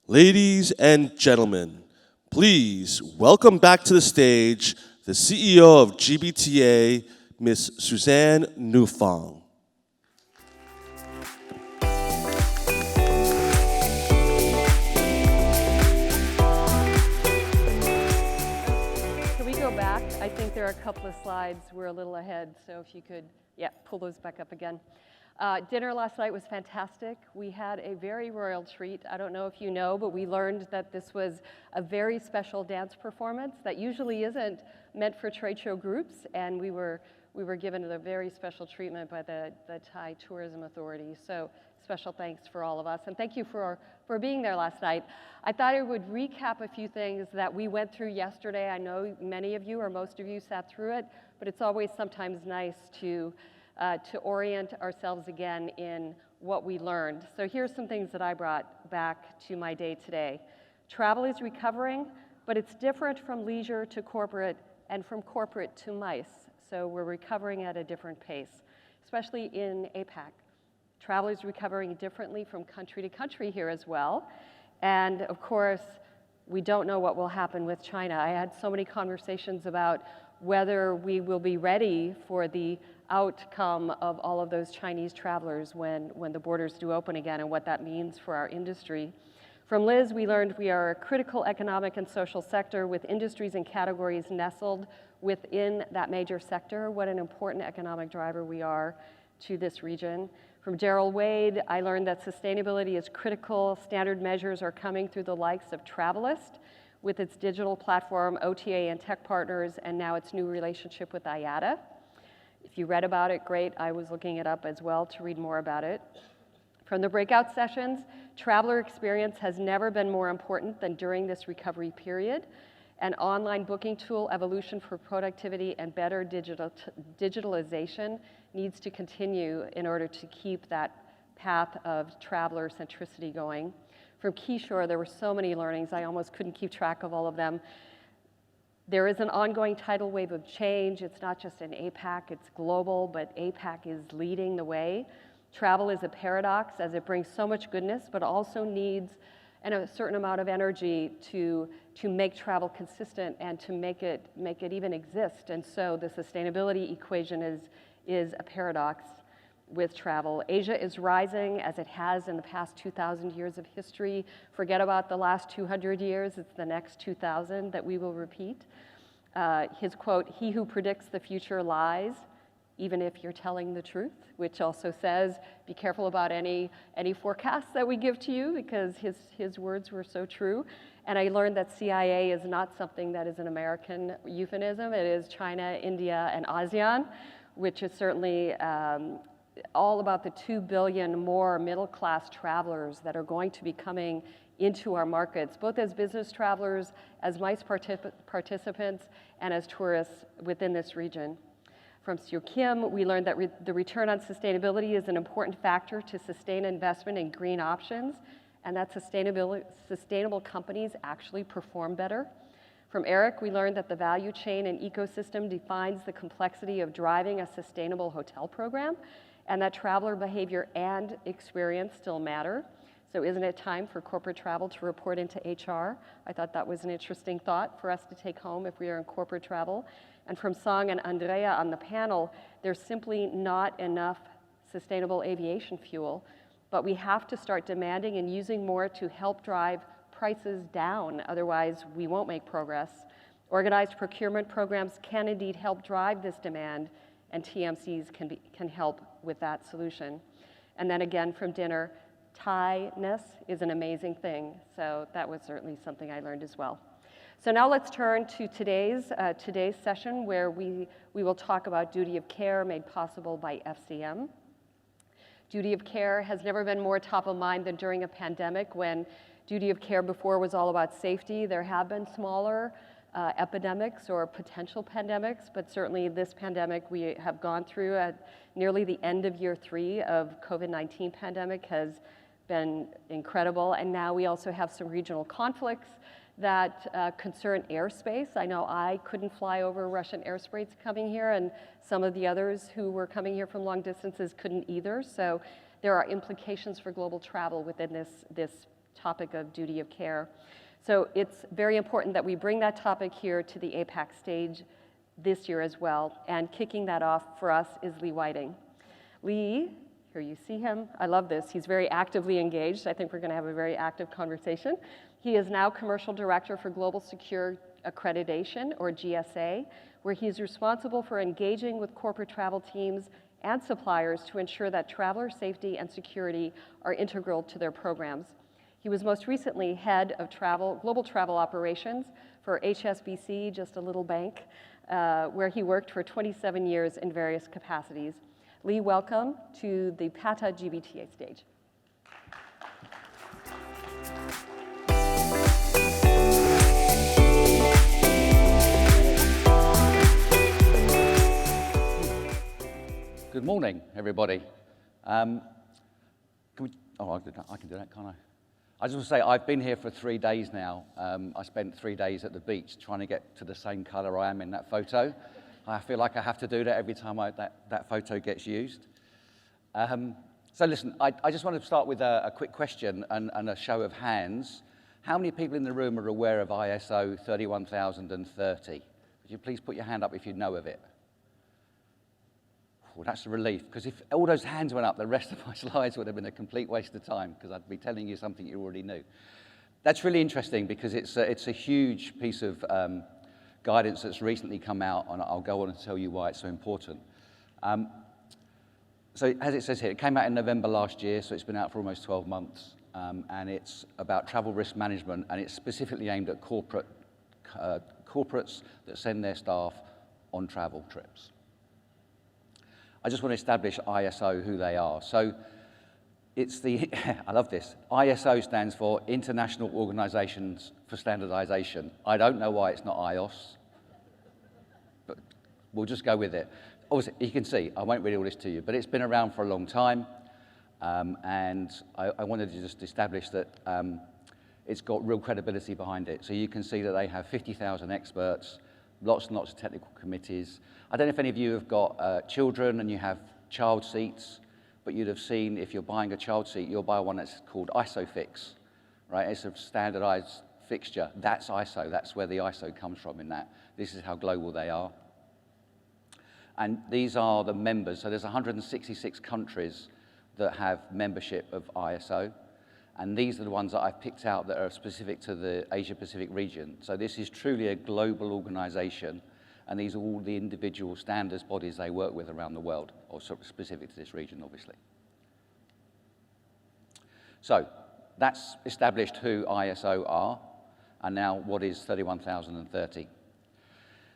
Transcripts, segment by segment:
Ladies and gentlemen, please welcome back to the stage the CEO of GBTA, Ms. Suzanne Newfong. Can we go back? I think there are a couple of slides. We're a little ahead, so if you could, pull those back up again. Dinner last night was fantastic. We had a very royal treat. I don't know if you know, but we learned that this was a very special dance performance that usually isn't meant for trade show groups, and we were given a very special treatment by the Thai Tourism Authority. So special thanks for all of us, and thank you for being there last night. I thought I would recap a few things that we went through yesterday. I know many of you or most of you sat through it, but it's always sometimes nice to orient ourselves again in what we learned. So here's some things that I brought back to my day today. Travel is recovering, but it's different from leisure to corporate and from corporate to MICE. So we're recovering at a different pace, especially in APAC. Travel is recovering differently from country to country here as well. And of course, we don't know what will happen with China. I had so many conversations about whether we will be ready for the outcome of all of those Chinese travelers when the borders do open again and what that means for our industry. From Liz, we learned we are a critical economic and social sector with industries and categories nestled within that major sector. What an important economic driver we are to this region. From Daryl Wade, I learned that sustainability is critical. Standard measures are coming through the likes of Travelist with its digital platform, OTA and tech partners, and now its new relationship with IATA. If you read about it, great. I was looking it up as well to read more about it. From the breakout sessions, traveler experience has never been more important than during this recovery period. An online booking tool evolution for productivity and better digitalization needs to continue in order to keep that path of traveler centricity going. From Keyshore, there were so many learnings, I almost couldn't keep track of all of them. There is an ongoing tidal wave of change. It's not just in APAC, it's global, but APAC is leading the way. Travel is a paradox as it brings so much goodness, but also needs a certain amount of energy to make travel consistent and to make it even exist. And so the sustainability equation is a paradox with travel. Asia is rising as it has in the past 2,000 years of history. Forget about the last 200 years, it's the next 2,000 that we will repeat. His quote, "He who predicts the future lies, even if you're telling the truth," which also says, be careful about any forecasts that we give to you, because his words were so true. And I learned that CIA is not something that is an American euphemism. It is China, India, and ASEAN, which is certainly all about the 2 billion more middle-class travelers that are going to be coming into our markets, both as business travelers, as MICE participants, and as tourists within this region. From Seo Kim, we learned that the return on sustainability is an important factor to sustain investment in green options, and that sustainable companies actually perform better. From Eric, we learned that the value chain and ecosystem defines the complexity of driving a sustainable hotel program, and that traveler behavior and experience still matter. So isn't it time for corporate travel to report into HR? I thought that was an interesting thought for us to take home if we are in corporate travel. And from Song and Andrea on the panel, there's simply not enough sustainable aviation fuel, but we have to start demanding and using more to help drive prices down, otherwise we won't make progress. Organized procurement programs can indeed help drive this demand, and TMCs can help with that solution. And then again from dinner, Thai-ness is an amazing thing, so that was certainly something I learned as well. So now let's turn to today's session, where we will talk about duty of care made possible by FCM. Duty of care has never been more top of mind than during a pandemic, when duty of care before was all about safety. There have been smaller epidemics or potential pandemics, but certainly this pandemic we have gone through at nearly the end of year 3 of COVID-19 pandemic has been incredible. And now we also have some regional conflicts that concern airspace. I know I couldn't fly over Russian airspace coming here, and some of the others who were coming here from long distances couldn't either. So there are implications for global travel within this topic of duty of care. So it's very important that we bring that topic here to the APAC stage this year as well, and kicking that off for us is Lee Whiting. Lee, here you see him. I love this. He's very actively engaged. I think we're going to have a very active conversation. He is now Commercial Director for Global Secure Accreditation, or GSA, where he's responsible for engaging with corporate travel teams and suppliers to ensure that traveler safety and security are integral to their programs. He was most recently head of global travel operations for HSBC, just a little bank, where he worked for 27 years in various capacities. Lee, welcome to the PATA GBTA stage. Good morning, everybody. Can we, oh, I can do that, can't I? I just want to say I've been here for 3 days now. I spent 3 days at the beach trying to get to the same color I am in that photo. I feel like I have to do that every time that photo gets used. So listen, I just want to start with a quick question and a show of hands. How many people in the room are aware of ISO 31030? Would you please put your hand up if you know of it? Well, that's a relief, because if all those hands went up, the rest of my slides would have been a complete waste of time, because I'd be telling you something you already knew. That's really interesting, because it's a huge piece of guidance that's recently come out, and I'll go on and tell you why it's so important. So as it says here, it came out in November last year, so it's been out for almost 12 months, and it's about travel risk management, and it's specifically aimed at corporates that send their staff on travel trips. I just want to establish ISO, who they are. So it's the, I love this, ISO stands for International Organizations for Standardization. I don't know why it's not IOS, but we'll just go with it. Obviously, you can see, I won't read all this to you, but it's been around for a long time, and I wanted to just establish that it's got real credibility behind it. So you can see that they have 50,000 experts, lots and lots of technical committees. I don't know if any of you have got children and you have child seats, but you'd have seen if you're buying a child seat, you'll buy one that's called ISOFIX, right? It's a standardized fixture. That's ISO. That's where the ISO comes from in that. This is how global they are. And these are the members. So there's 166 countries that have membership of ISO. And these are the ones that I've picked out that are specific to the Asia-Pacific region. So this is truly a global organization, and these are all the individual standards bodies they work with around the world, or specific to this region, obviously. So that's established who ISO are, and now what is 31030.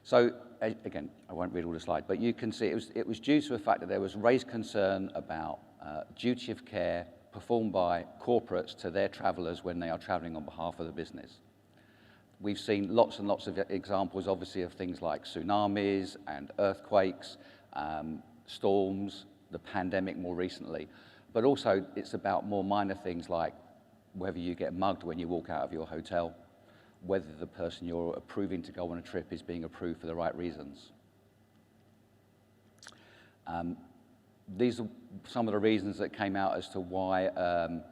So again, I won't read all the slide, but you can see it was due to the fact that there was raised concern about duty of care performed by corporates to their travelers when they are traveling on behalf of the business. We've seen lots and lots of examples, obviously, of things like tsunamis and earthquakes, storms, the pandemic more recently. But also, it's about more minor things like whether you get mugged when you walk out of your hotel, whether the person you're approving to go on a trip is being approved for the right reasons. These are some of the reasons that came out as to why an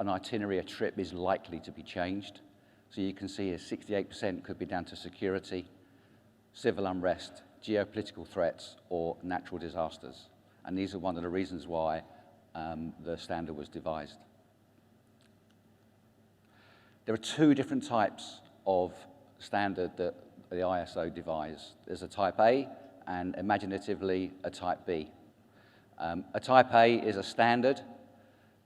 itinerary, a trip, is likely to be changed. So you can see here 68% could be down to security, civil unrest, geopolitical threats, or natural disasters. And these are one of the reasons why the standard was devised. There are two different types of standard that the ISO devised. There's a type A and imaginatively a type B. A type A is a standard.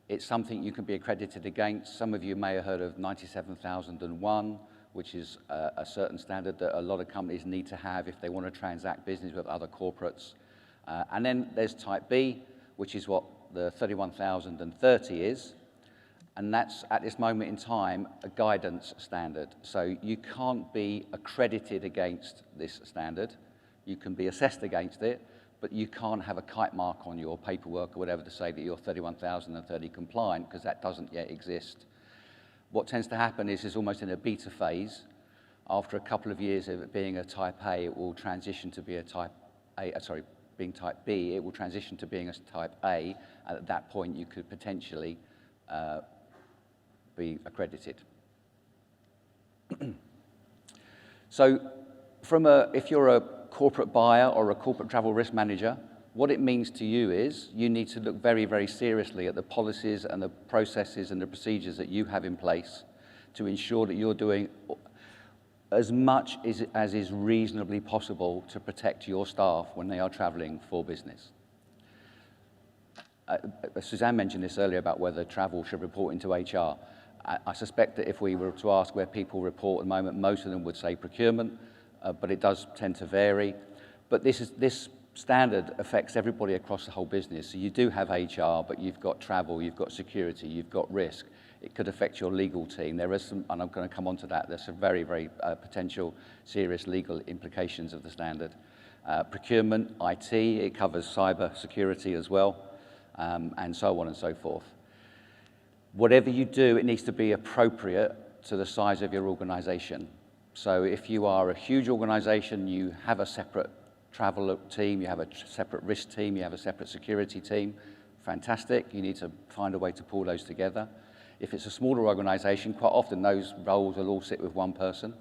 It's something you can be accredited against. Some of you may have heard of 97001, which is a certain standard that a lot of companies need to have if they want to transact business with other corporates. And then there's type B, which is what the 31030 is. And that's, at this moment in time, a guidance standard. So you can't be accredited against this standard. You can be assessed against it, but you can't have a kite mark on your paperwork or whatever to say that you're 31030 compliant, because that doesn't yet exist. What tends to happen is it's almost in a beta phase. After a couple of years of it being a type A, it will transition to be a type A, being type B, it will transition to being a type A, and at that point you could potentially be accredited. So if you're a corporate buyer or a corporate travel risk manager, what it means to you is you need to look very, very seriously at the policies and the processes and the procedures that you have in place to ensure that you're doing as much as is reasonably possible to protect your staff when they are traveling for business. Suzanne mentioned this earlier about whether travel should report into HR. I suspect that if we were to ask where people report at the moment, most of them would say procurement, but it does tend to vary. But this standard affects everybody across the whole business. So you do have HR, but you've got travel, you've got security, you've got risk. It could affect your legal team. There is some, and I'm going to come on to that, there's some very, very potential serious legal implications of the standard. Procurement, IT, it covers cyber security as well, and so on and so forth. Whatever you do, it needs to be appropriate to the size of your organization. So if you are a huge organization, you have a separate travel team, you have a separate risk team, you have a separate security team, fantastic. You need to find a way to pull those together. If it's a smaller organization, quite often those roles will all sit with one person.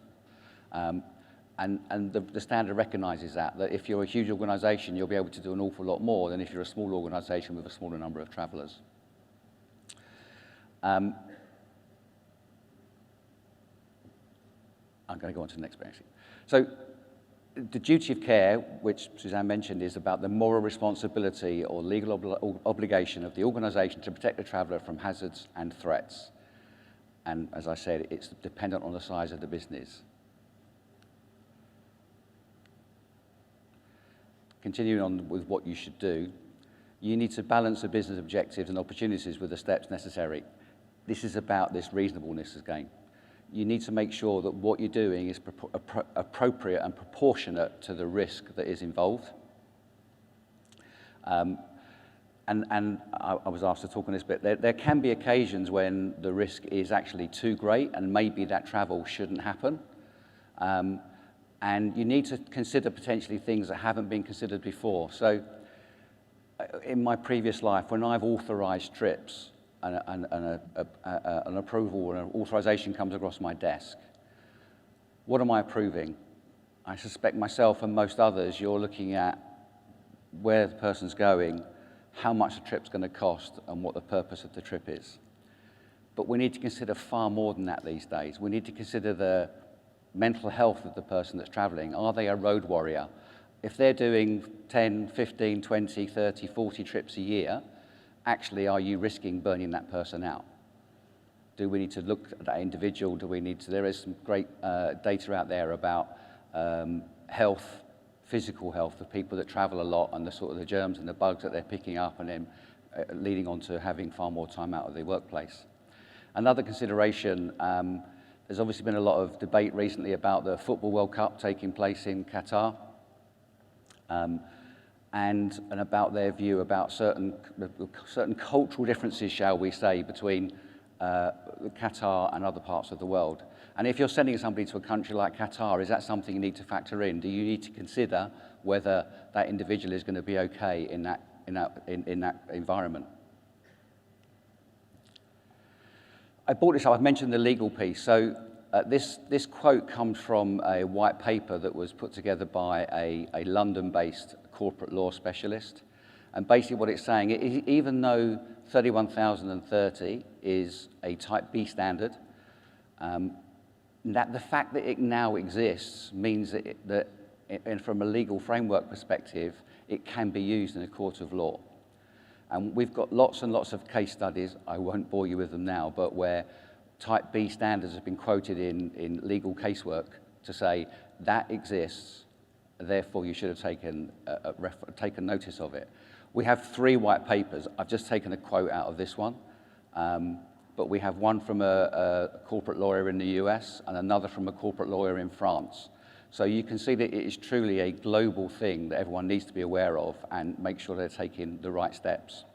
And the standard recognizes that if you're a huge organization, you'll be able to do an awful lot more than if you're a small organization with a smaller number of travelers. I'm going to go on to the next bit, actually. So the duty of care, which Suzanne mentioned, is about the moral responsibility or legal obligation of the organization to protect the traveler from hazards and threats. And as I said, it's dependent on the size of the business. Continuing on with what you should do, you need to balance the business objectives and opportunities with the steps necessary. This is about this reasonableness again. You need to make sure that what you're doing is appropriate and proportionate to the risk that is involved. And I was asked to talk on this bit. There can be occasions when the risk is actually too great and maybe that travel shouldn't happen. And you need to consider potentially things that haven't been considered before. So in my previous life, when I've authorized trips, an approval or an authorization comes across my desk, what am I approving? I suspect myself and most others, you're looking at where the person's going, how much the trip's going to cost, and what the purpose of the trip is. But we need to consider far more than that these days. We need to consider the mental health of the person that's traveling. Are they a road warrior? If they're doing 10, 15, 20, 30, 40 trips a year, actually, are you risking burning that person out? Do we need to look at that individual? There is some great data out there about health, physical health of people that travel a lot and the sort of the germs and the bugs that they're picking up and then leading on to having far more time out of the workplace. Another consideration, there's obviously been a lot of debate recently about the Football World Cup taking place in Qatar. And about their view about certain cultural differences, shall we say, between Qatar and other parts of the world. And if you're sending somebody to a country like Qatar, is that something you need to factor in? Do you need to consider whether that individual is going to be okay in that environment? I brought this up. I've mentioned the legal piece. So this quote comes from a white paper that was put together by a London-based corporate law specialist. And basically what it's saying, even though 31,030 is a Type B standard, that the fact that it now exists means that from a legal framework perspective, it can be used in a court of law. And we've got lots and lots of case studies, I won't bore you with them now, but where Type B standards have been quoted in legal casework to say that exists, therefore you should have taken notice of it. We have 3 white papers. I've just taken a quote out of this one, but we have one from a corporate lawyer in the US and another from a corporate lawyer in France. So you can see that it is truly a global thing that everyone needs to be aware of and make sure they're taking the right steps.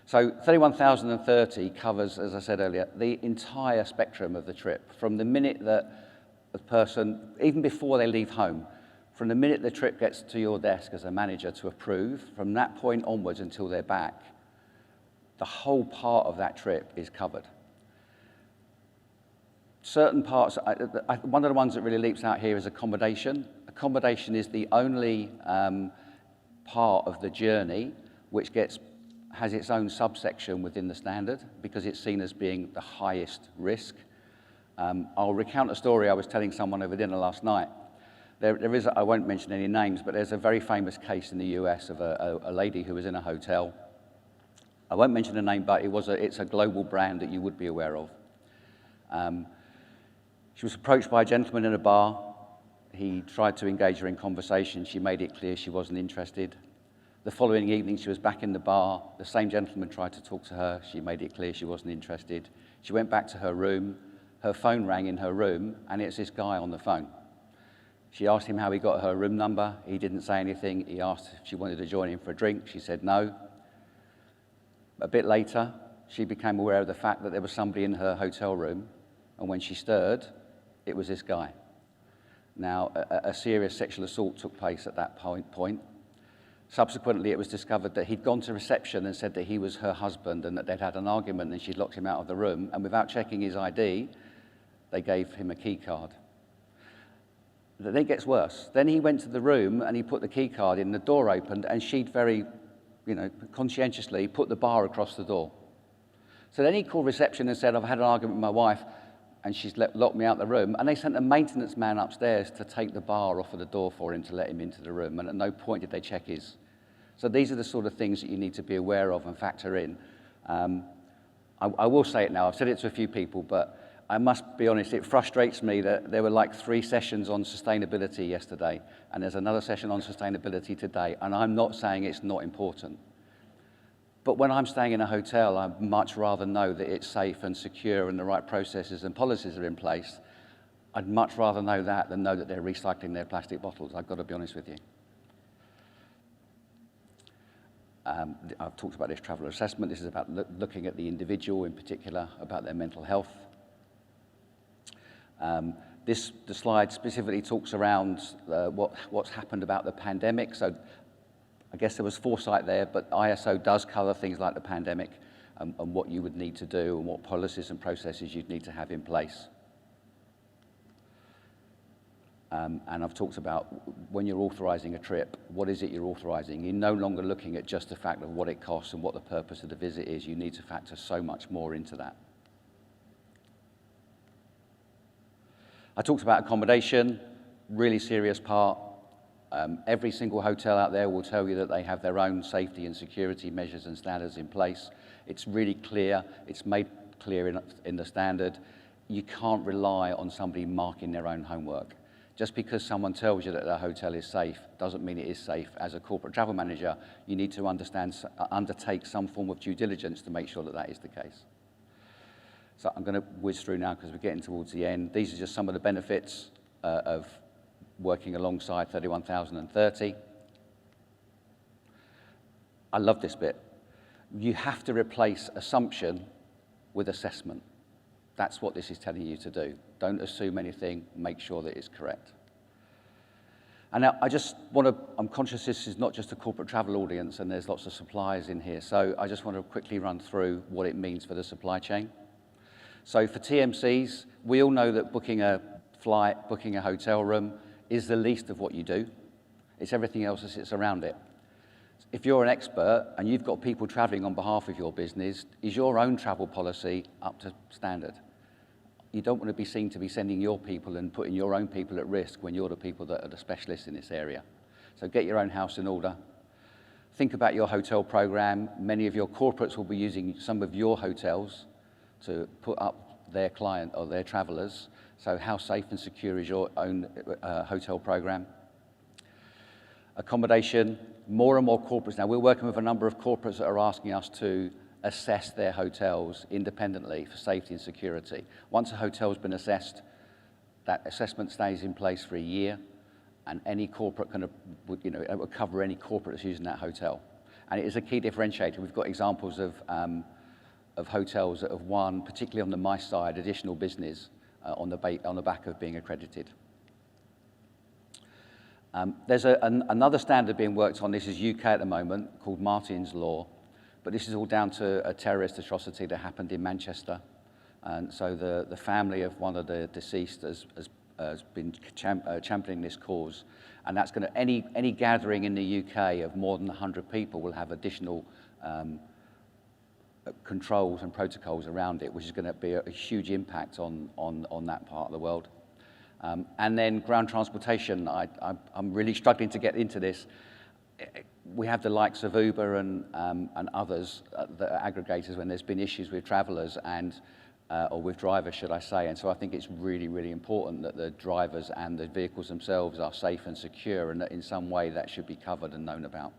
So 31,030 covers, as I said earlier, the entire spectrum of the trip, from the minute that the person, even before they leave home, from the minute the trip gets to your desk as a manager to approve, from that point onwards until they're back, the whole part of that trip is covered. Certain parts, one of the ones that really leaps out here is accommodation. Accommodation is the only part of the journey which has its own subsection within the standard because it's seen as being the highest risk. I'll recount a story I was telling someone over dinner last night. There is, I won't mention any names, but there's a very famous case in the US of a lady who was in a hotel. I won't mention the name, but it's a global brand that you would be aware of. She was approached by a gentleman in a bar. He tried to engage her in conversation. She made it clear she wasn't interested. The following evening, she was back in the bar. The same gentleman tried to talk to her. She made it clear she wasn't interested. She went back to her room. Her phone rang in her room, and it's this guy on the phone. She asked him how he got her room number. He didn't say anything. He asked if she wanted to join him for a drink. She said no. A bit later, she became aware of the fact that there was somebody in her hotel room, and when she stirred, it was this guy. Now, a serious sexual assault took place at that point. Subsequently, it was discovered that he'd gone to reception and said that he was her husband and that they'd had an argument and she'd locked him out of the room, and without checking his ID, they gave him a key card. Then it gets worse. Then he went to the room and he put the key card in, the door opened, and she'd very, conscientiously put the bar across the door. So then he called reception and said, I've had an argument with my wife and she's locked me out of the room, and they sent a maintenance man upstairs to take the bar off of the door for him to let him into the room, and at no point did they check his. So these are the sort of things that you need to be aware of and factor in. I will say it now, I've said it to a few people, but I must be honest, it frustrates me that there were like 3 sessions on sustainability yesterday, and there's another session on sustainability today, and I'm not saying it's not important. But when I'm staying in a hotel, I'd much rather know that it's safe and secure and the right processes and policies are in place. I'd much rather know that than know that they're recycling their plastic bottles. I've got to be honest with you. I've talked about this traveller assessment. This is about looking at the individual in particular, about their mental health. The slide specifically talks around what's happened about the pandemic. So I guess there was foresight there, but ISO does cover things like the pandemic and what you would need to do and what policies and processes you'd need to have in place. And I've talked about when you're authorising a trip, what is it you're authorising? You're no longer looking at just the fact of what it costs and what the purpose of the visit is. You need to factor so much more into that. I talked about accommodation, really serious part. Every single hotel out there will tell you that they have their own safety and security measures and standards in place. It's really clear. It's made clear in the standard. You can't rely on somebody marking their own homework. Just because someone tells you that their hotel is safe doesn't mean it is safe. As a corporate travel manager, you need to undertake some form of due diligence to make sure that that is the case. So I'm going to whiz through now because we're getting towards the end. These are just some of the benefits of working alongside 31030. I love this bit. You have to replace assumption with assessment. That's what this is telling you to do. Don't assume anything, make sure that it's correct. And now I'm conscious this is not just a corporate travel audience and there's lots of suppliers in here, so I just want to quickly run through what it means for the supply chain. So for TMCs, we all know that booking a flight, booking a hotel room is the least of what you do. It's everything else that sits around it. If you're an expert and you've got people traveling on behalf of your business, is your own travel policy up to standard? You don't want to be seen to be sending your people and putting your own people at risk when you're the people that are the specialists in this area. So get your own house in order. Think about your hotel program. Many of your corporates will be using some of your hotels to put up their client or their travelers. So how safe and secure is your own hotel program? Accommodation, more and more corporates. Now, we're working with a number of corporates that are asking us to assess their hotels independently for safety and security. Once a hotel's been assessed, that assessment stays in place for a year, and any corporate it will cover any corporate that's using that hotel. And it is a key differentiator. We've got examples of hotels that have won, particularly on the MICE side, additional business on the back of being accredited. There's another standard being worked on, this is UK at the moment, called Martin's Law, But this is all down to a terrorist atrocity that happened in Manchester. And so the family of one of the deceased has been championing this cause. And that's going to, any gathering in the UK of more than 100 people will have additional controls and protocols around it, which is going to be a huge impact on that part of the world. And then ground transportation, I'm really struggling to get into this. We have the likes of Uber and others that are aggregators when there's been issues with travelers or with drivers, should I say. And so I think it's really, really important that the drivers and the vehicles themselves are safe and secure, and that in some way that should be covered and known about.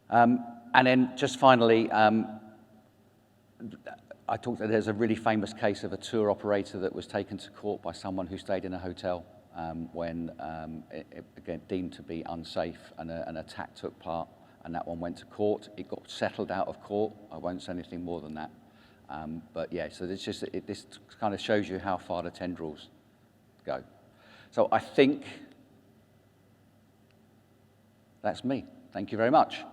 And then just finally, I talked that there's a really famous case of a tour operator that was taken to court by someone who stayed in a hotel when it again deemed to be unsafe, and an attack took part, and that one went to court. It got settled out of court. I won't say anything more than that. But yeah, so this kind of shows you how far the tendrils go. So I think that's me. Thank you very much.